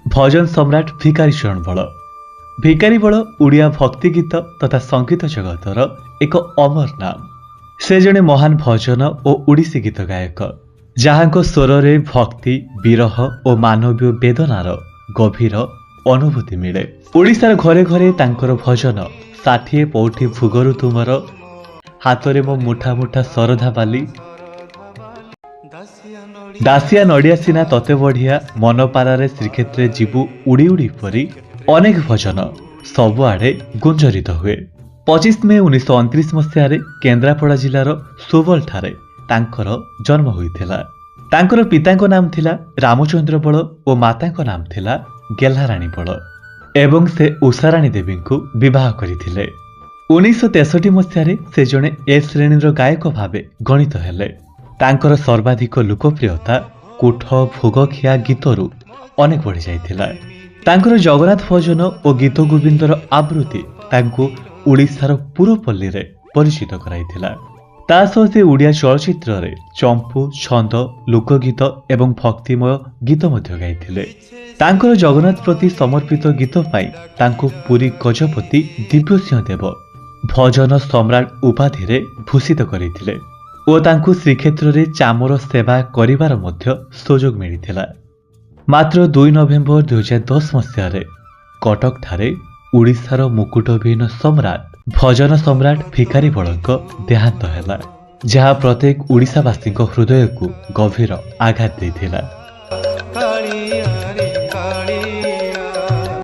भजन सम्राट भिखारी चरण बल। भिखारी बल ओडिया भक्ति गीत तथा संगीत जगतर एक अमर नाम। से जड़े महान भजन और ओडिसी गीत गायक जहां स्वर रे भक्ति विरह और मानवीय वेदनार गभीर अनुभूति मिले। ओडिशार घरे घरे तांकर भजन 60 पौठी भुगरु तुमर हाथरे मो मुठा मुठा सरधा बाली दासिया नड़िया सिना तते बढ़िया मन पारारे श्रीक्षेत्र जीवु उड़ी उड़ी परी अनेक भजन सबुआड़े गुंजरित हुए। 25 मे 1929 मसीह केन्द्रापड़ा जिलार सुबल ठारे तांकर जन्म होइथिला। तांकर पितांको नाम थिला रामचंद्र बल और मातांको नाम थिला गेल्हाराणी बल एवं से उषाराणी देवी को विवाह करथिले। 1963 मसीह से जड़े ए श्रेणीर गायक भावे गणित हेले। तांकर सर्वाधिक लोकप्रियता कोठ भोगखिया गीतरू अनेक बढ़ी जाइथिला। तांकर जगन्नाथ भजन और गीत गोविंदर आवृत्ति तांको ओडिशार पुरपल्ली रे परिचित कराइथिला। ता सह से ओडिया चलचित्र रे चंपू छंद लोकगीत एवं भक्तिमय गीत मध्य गाइथिले। तांकर जगन्नाथ प्रति समर्पित गीत पाई तांको पुरी गजपति दिव्यसिंह देव भजन सम्राट उपाधि रे भूषित करथिले और तांको श्रीक्षेत्र रे चामर सेवा करिवार मध्य सुजोग मिलिथिला। मात्र 2 नवेम्बर 2010 मसीह कटक ठारे ओडिशार मुकुटविहीन सम्राट भजन सम्राट भिखारी बलଙ୍କ देहांत हैला, जहाँ प्रत्येक ओडिशावासी हृदय को गभीर आघात देथिला।